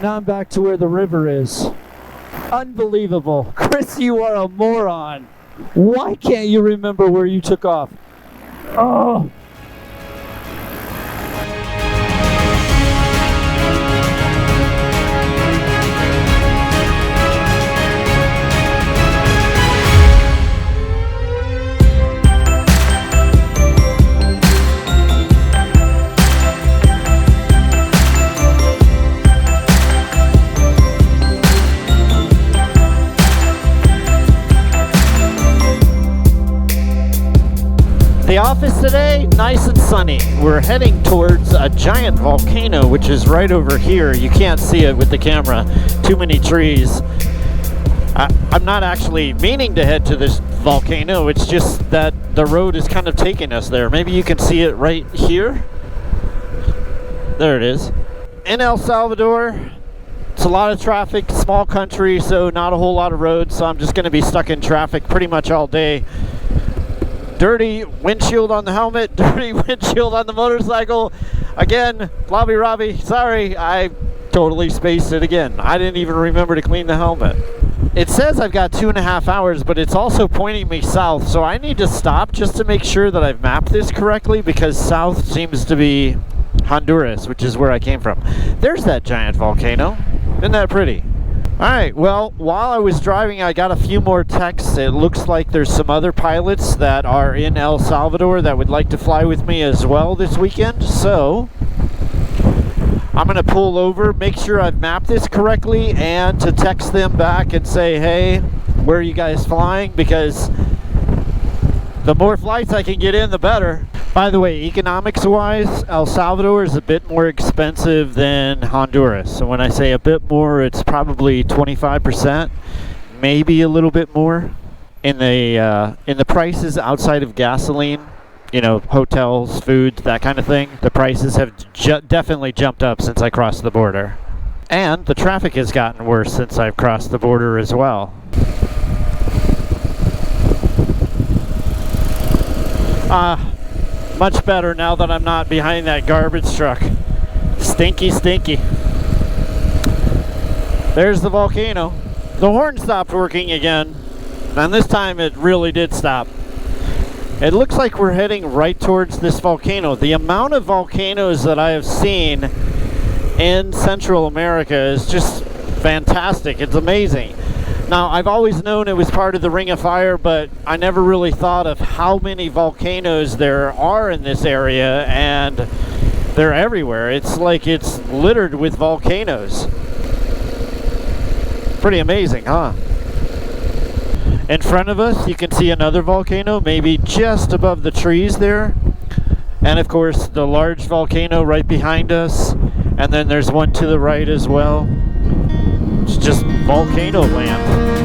Now I'm back to where the river is. Unbelievable. Chris, you are a moron. Why can't you remember where you took off? Oh. The office today, nice and sunny. We're heading towards a giant volcano, which is right over here. You can't see it with the camera. Too many trees. I'm not actually meaning to head to this volcano. It's just that the road is kind of taking us there. Maybe you can see it right here. There it is. In El Salvador, it's a lot of traffic, small country, so not a whole lot of roads. So I'm just going to be stuck in traffic pretty much all day. Dirty windshield on the helmet, dirty windshield on the motorcycle. Again, Lobby Robbie, sorry, I totally spaced it again. I didn't even remember to clean the helmet. It says I've got 2.5 hours, but it's also pointing me south, so I need to stop just to make sure that I've mapped this correctly, because south seems to be Honduras, which is where I came from. There's that giant volcano. Isn't that pretty? Alright, well, while I was driving, I got a few more texts. It looks like there's some other pilots that are in El Salvador that would like to fly with me as well this weekend. So, I'm going to pull over, make sure I've mapped this correctly, and to text them back and say, hey, where are you guys flying? Because the more flights I can get in, the better. By the way, economics-wise, El Salvador is a bit more expensive than Honduras. So when I say a bit more, it's probably 25%, maybe a little bit more. In the prices outside of gasoline, you know, hotels, food, that kind of thing, the prices have definitely jumped up since I crossed the border. And the traffic has gotten worse since I've crossed the border as well. Much better now that I'm not behind that garbage truck. Stinky, stinky. There's the volcano. The horn stopped working again, and this time it really did stop. It looks like we're heading right towards this volcano. The amount of volcanoes that I have seen in Central America is just fantastic. It's amazing. Now, I've always known it was part of the Ring of Fire, but I never really thought of how many volcanoes there are in this area, and they're everywhere. It's like it's littered with volcanoes. Pretty amazing, huh? In front of us, you can see another volcano, maybe just above the trees there. And of course, the large volcano right behind us. And then there's one to the right as well. It's just volcano land.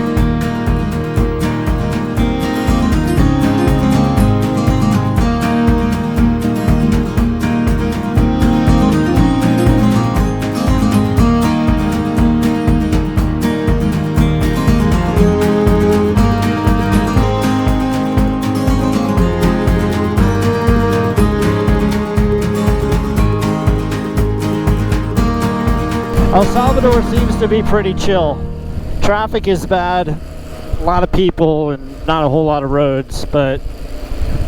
El Salvador seems to be pretty chill. Traffic is bad, a lot of people and not a whole lot of roads, but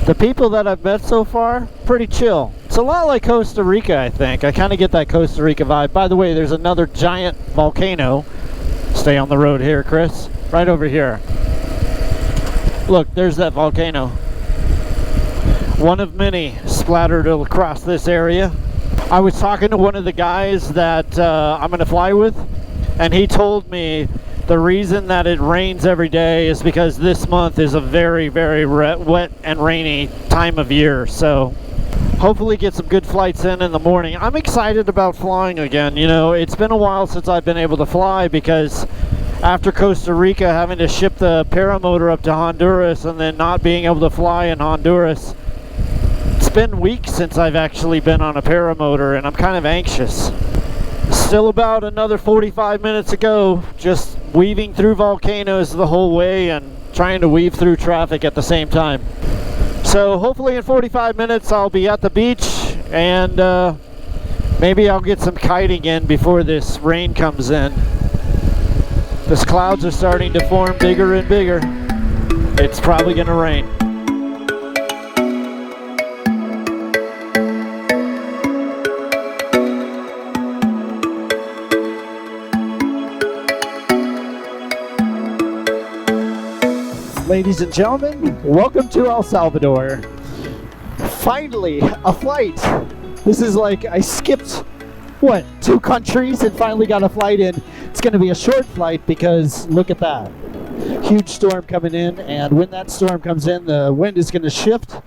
the people that I've met so far, pretty chill. It's a lot like Costa Rica, I think. I kind of get that Costa Rica vibe. By the way, there's another giant volcano. Stay on the road here, Chris. Right over here. Look, there's that volcano. One of many splattered across this area. I was talking to one of the guys that I'm going to fly with, and he told me the reason that it rains every day is because this month is a very, very wet and rainy time of year. So hopefully get some good flights in the morning. I'm excited about flying again. You know, it's been a while since I've been able to fly because after Costa Rica having to ship the paramotor up to Honduras and then not being able to fly in Honduras, it's been weeks since I've actually been on a paramotor, and I'm kind of anxious. Still about another 45 minutes ago, just weaving through volcanoes the whole way and trying to weave through traffic at the same time. So hopefully in 45 minutes I'll be at the beach and Maybe I'll get some kiting in before this rain comes in. These clouds are starting to form bigger and bigger. It's probably going to rain. Ladies and gentlemen, welcome to El Salvador. Finally, a flight. This is like I skipped, 2 countries and finally got a flight in. It's going to be a short flight because look at that. Huge storm coming in, and when that storm comes in, the wind is going to shift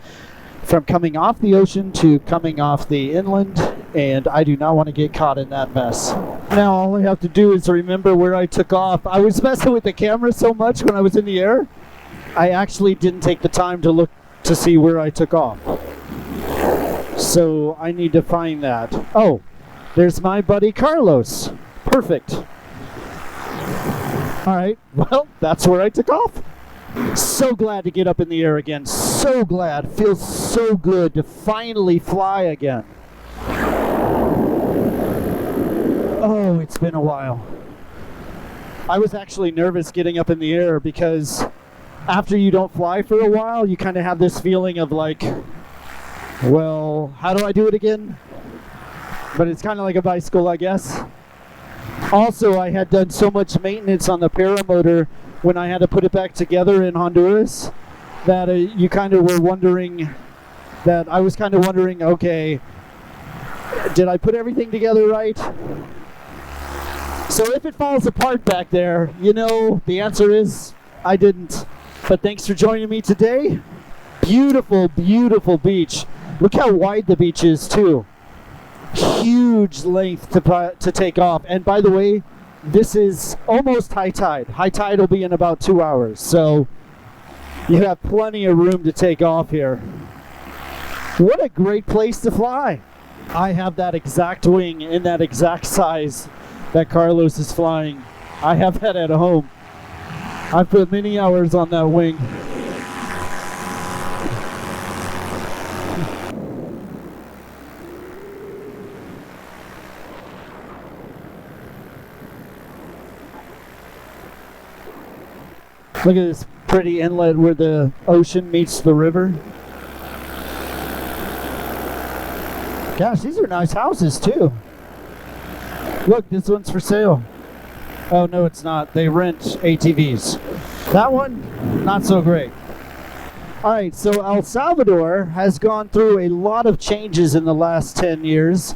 from coming off the ocean to coming off the inland, and I do not want to get caught in that mess. Now all I have to do is remember where I took off. I was messing with the camera so much when I was in the air, I actually didn't take the time to look to see where I took off. So I need to find that. Oh, there's my buddy Carlos. Perfect. All right, well, that's where I took off. So glad to get up in the air again. So glad. Feels so good to finally fly again. Oh, it's been a while. I was actually nervous getting up in the air because after you don't fly for a while, you kind of have this feeling of like, well, how do I do it again? But it's kind of like a bicycle, I guess. Also, I had done so much maintenance on the paramotor when I had to put it back together in Honduras that you kind of were wondering, that I was kind of wondering, okay, did I put everything together right? So if it falls apart back there, you know, the answer is I didn't. But thanks for joining me today. Beautiful, beautiful beach. Look how wide the beach is too. Huge length to take off. And by the way, this is almost high tide. High tide will be in about 2 hours. So you have plenty of room to take off here. What a great place to fly. I have that exact wing in that exact size that Carlos is flying. I have that at home. I've put many hours on that wing. Look at this pretty inlet where the ocean meets the river. Gosh, these are nice houses too. Look, this one's for sale. Oh, no, it's not. They rent ATVs. That one, not so great. All right, so El Salvador has gone through a lot of changes in the last 10 years.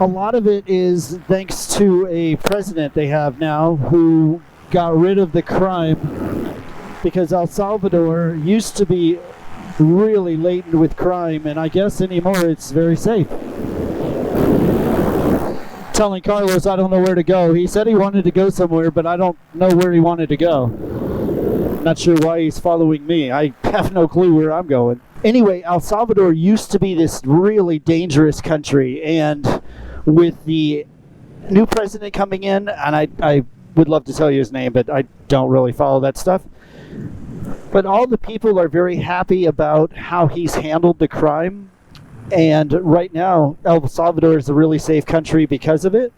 A lot of it is thanks to a president they have now who got rid of the crime, because El Salvador used to be really laden with crime, and I guess anymore it's very safe. Telling Carlos I don't know where to go. He said he wanted to go somewhere, but I don't know where he wanted to go. Not sure why he's following me. I have no clue where I'm going. Anyway, El Salvador used to be this really dangerous country, and with the new president coming in, and I would love to tell you his name, but I don't really follow that stuff. But all the people are very happy about how he's handled the crime. And right now, El Salvador is a really safe country because of it.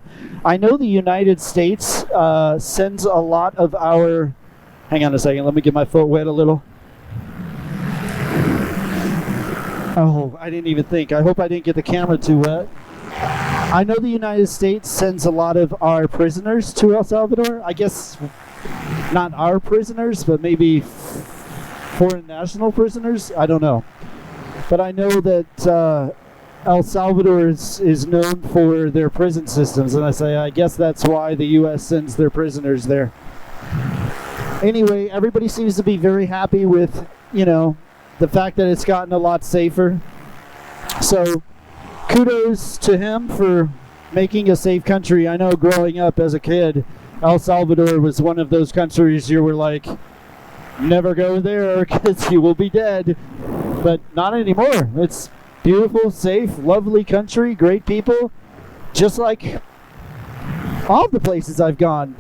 I know the United States sends a lot of our... Hang on a second, let me get my foot wet a little. Oh, I didn't even think. I hope I didn't get the camera too wet. I know the United States sends a lot of our prisoners to El Salvador. I guess not our prisoners, but maybe foreign national prisoners. I don't know. But I know that El Salvador is known for their prison systems, and I guess that's why the U.S. sends their prisoners there. Anyway, everybody seems to be very happy with, you know, the fact that it's gotten a lot safer. So, kudos to him for making a safe country. I know growing up as a kid, El Salvador was one of those countries you were like, never go there because you will be dead. But not anymore. It's beautiful, safe, lovely country, great people, just like all the places I've gone.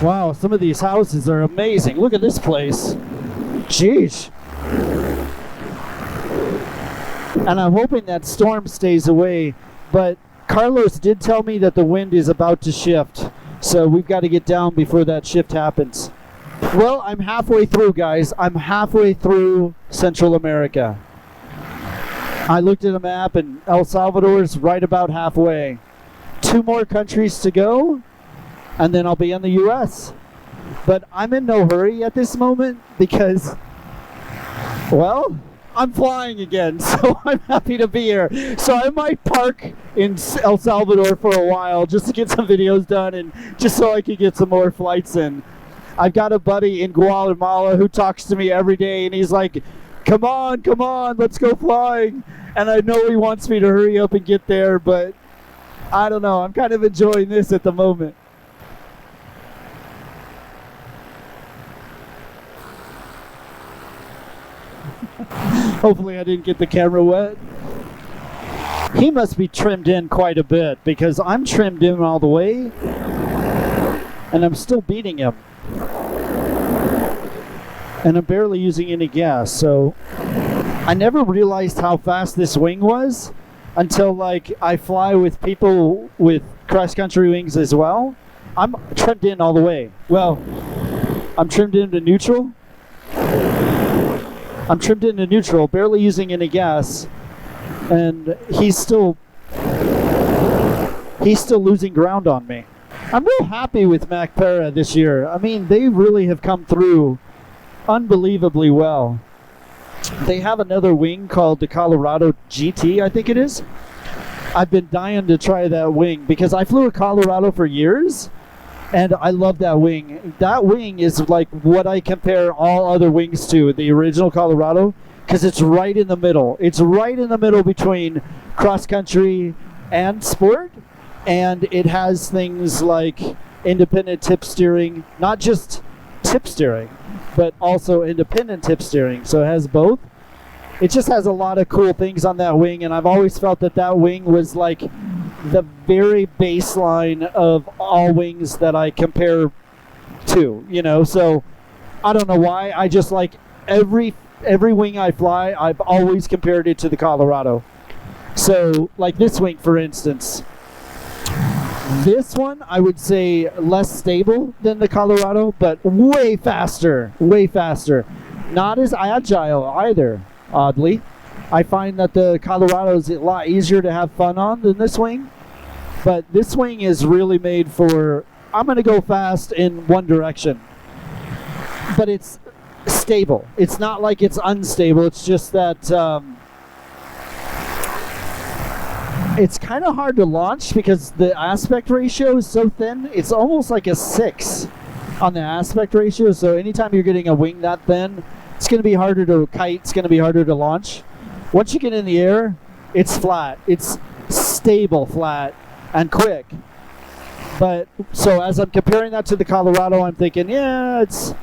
Wow, some of these houses are amazing. Look at this place. Jeez. And I'm hoping that storm stays away, but Carlos did tell me that the wind is about to shift, so we've got to get down before that shift happens. Well, I'm halfway through, guys. I'm halfway through Central America. I looked at a map, and El Salvador is right about halfway. 2 more countries to go, and then I'll be in the U.S. But I'm in no hurry at this moment because, well, I'm flying again, so I'm happy to be here. So I might park in El Salvador for a while just to get some videos done and just so I can get some more flights in. I've got a buddy in Guatemala who talks to me every day, and he's like, come on, let's go flying. And I know he wants me to hurry up and get there, but I don't know. I'm kind of enjoying this at the moment. Hopefully I didn't get the camera wet. He must be trimmed in quite a bit because I'm trimmed in all the way and I'm still beating him. And I'm barely using any gas, so I never realized how fast this wing was until like I fly with people with cross-country wings as well. I'm trimmed in all the way. Well, I'm trimmed into neutral. I'm trimmed into neutral, barely using any gas, and he's still losing ground on me. I'm real happy with MacPara this year. I mean, they really have come through unbelievably well. They have another wing called the Colorado GT, I think it is. I've been dying to try that wing because I flew a Colorado for years, and I love that wing. That wing is like what I compare all other wings to, the original Colorado, because it's right in the middle. It's right in the middle between cross-country and sport, and it has things like independent tip steering, not just tip steering, but also independent tip steering. So it has both. It just has a lot of cool things on that wing, and I've always felt that that wing was like the very baseline of all wings that I compare to, you know. So I don't know why. I just like every wing I fly, I've always compared it to the Colorado. So like this wing, for instance, this one I would say less stable than the Colorado, but way faster, way faster. Not as agile either, oddly. I find that the Colorado is a lot easier to have fun on than this wing. But this wing is really made for, I'm going to go fast in one direction. But it's stable. It's not like it's unstable. It's just that it's kind of hard to launch because the aspect ratio is so thin. It's almost like a 6 on the aspect ratio. So anytime you're getting a wing that thin, it's going to be harder to kite. It's going to be harder to launch. Once you get in the air, it's flat. It's stable flat and quick. But so as I'm comparing that to the Colorado, I'm thinking, yeah, it's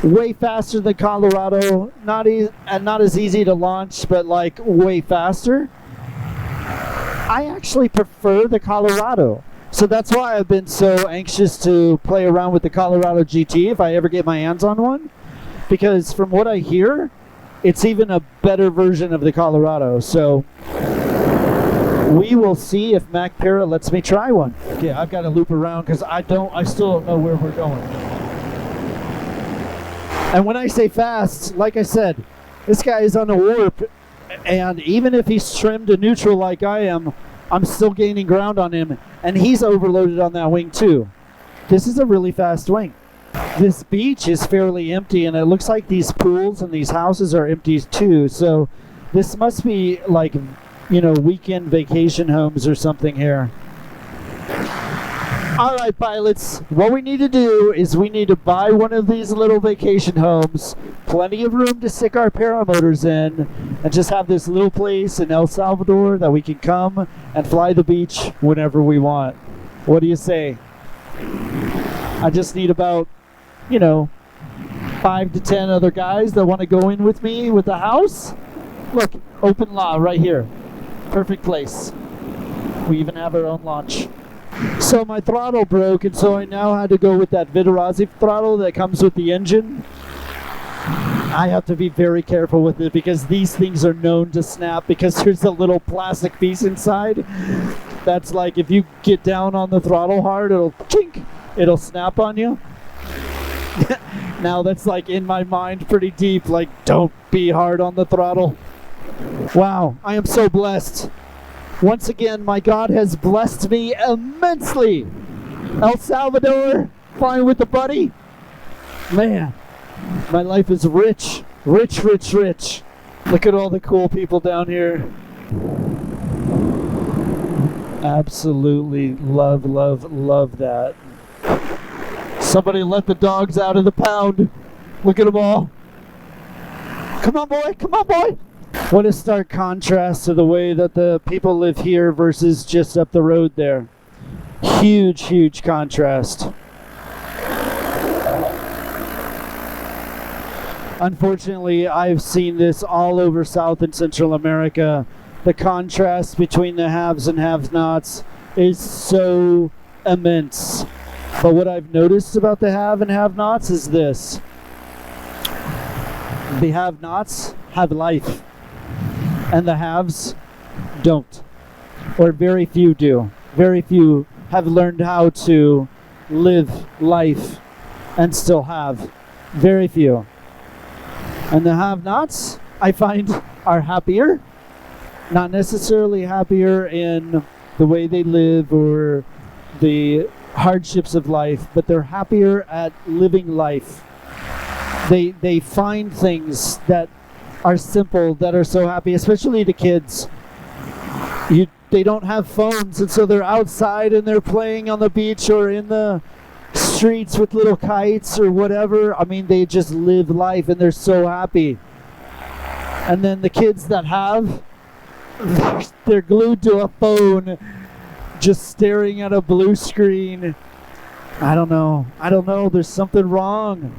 way faster than Colorado. Not as easy to launch, but like way faster. I actually prefer the Colorado. So that's why I've been so anxious to play around with the Colorado GT if I ever get my hands on one. Because from what I hear, it's even a better version of the Colorado. So we will see if MacPara lets me try one. Okay, I've got to loop around because I still don't know where we're going. And when I say fast, like I said, this guy is on a warp, and even if he's trimmed to neutral like I am, I'm still gaining ground on him, and he's overloaded on that wing too. This is a really fast wing. This beach is fairly empty, and it looks like these pools and these houses are empty too, so this must be like, you know, weekend vacation homes or something here. All right, pilots, what we need to do is we need to buy one of these little vacation homes, plenty of room to stick our paramotors in, and just have this little place in El Salvador that we can come and fly the beach whenever we want. What do you say? I just need about, you know, 5 to 10 other guys that want to go in with me with the house. Look, open law right here. Perfect place. We even have our own launch. So my throttle broke, and so I now had to go with that Vidarazi throttle that comes with the engine. I have to be very careful with it because these things are known to snap because there's a little plastic piece inside. That's like if you get down on the throttle hard, it'll chink, it'll snap on you. Now that's like in my mind pretty deep, like don't be hard on the throttle. Wow, I am so blessed. Once again, my God has blessed me immensely. El Salvador, flying with the buddy. Man, my life is rich, rich, rich, rich. Look at all the cool people down here. Absolutely love, love, love that. Somebody let the dogs out of the pound. Look at them all. Come on, boy. Come on, boy. What a stark contrast to the way that the people live here versus just up the road there. Huge, huge contrast. Unfortunately, I've seen this all over South and Central America. The contrast between the haves and have-nots is so immense. But what I've noticed about the have and have-nots is this. The have-nots have life, and the haves don't. Or very few do. Very few have learned how to live life and still have. Very few. And the have-nots, I find, are happier. Not necessarily happier in the way they live or the hardships of life, but they're happier at living life. They find things that are simple, that are so happy, especially the kids. They don't have phones, and so they're outside and they're playing on the beach or in the streets with little kites or whatever. I mean, they just live life and they're so happy. And then the kids that have, they're glued to a phone, just staring at a blue screen. I don't know. There's something wrong.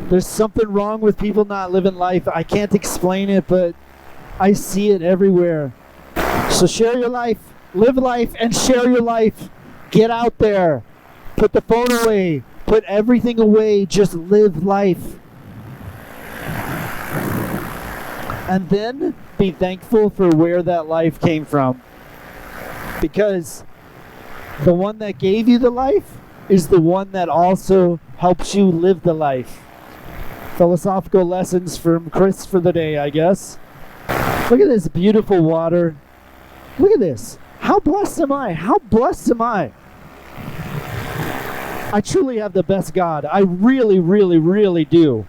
There's something wrong with people not living life. I can't explain it, but I see it everywhere. So share your life, live life, and share your life. Get out there. Put the phone away. Put everything away. Just live life. And then be thankful for where that life came from. Because the one that gave you the life is the one that also helps you live the life. Philosophical lessons from Chris for the day, I guess. Look at this beautiful water. Look at this. How blessed am I? How blessed am I? I truly have the best God. I really, really, really do.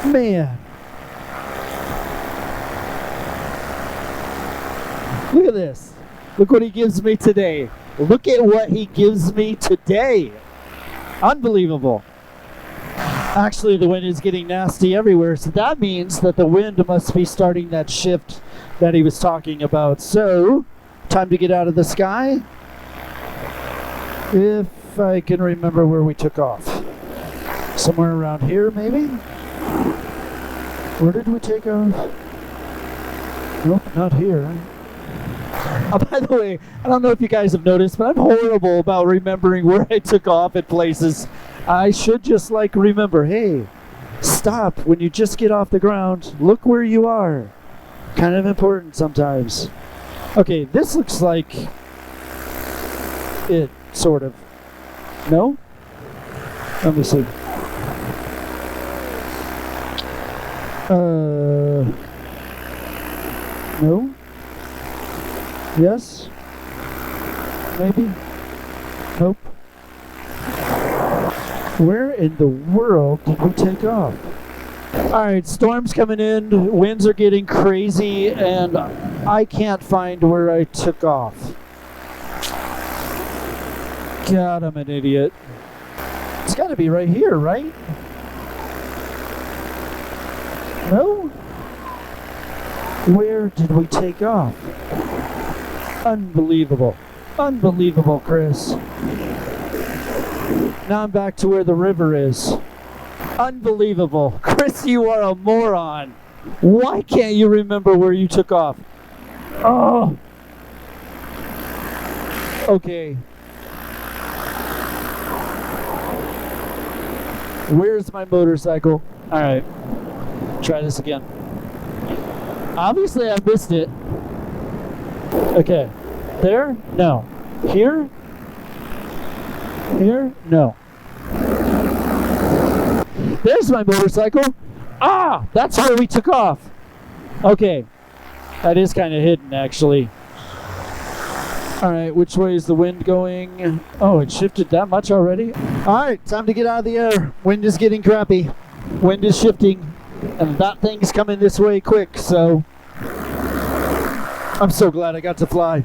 Man. Look at this. Look what he gives me today. Look at what he gives me today. Unbelievable. Actually, the wind is getting nasty everywhere, so that means that the wind must be starting that shift that he was talking about. So, time to get out of the sky. If I can remember where we took off. Somewhere around here, maybe? Where did we take off? Nope, not here. Oh, by the way, I don't know if you guys have noticed, but I'm horrible about remembering where I took off at places. I should just remember, hey, stop when you just get off the ground. Look where you are. Kind of important sometimes. Okay, this looks like it, sort of. No? Let me see. No? Yes? Maybe? Nope. Where in the world did we take off? Alright, storm's coming in, winds are getting crazy, and I can't find where I took off. God, I'm an idiot. It's gotta be right here, right? No? Where did we take off? Unbelievable. Unbelievable, Chris. Now I'm back to where the river is. Unbelievable. Chris, you are a moron. Why can't you remember where you took off? Oh. Okay. Where's my motorcycle? All right, try this again. Obviously I missed it. Okay, there? No. Here? Here? No. There's my motorcycle. Ah, that's where we took off. Okay, that is kind of hidden actually. All right, which way is the wind going? Oh, it shifted that much already? All right, time to get out of the air. Wind is getting crappy. Wind is shifting, and that thing's coming this way quick, so I'm so glad I got to fly.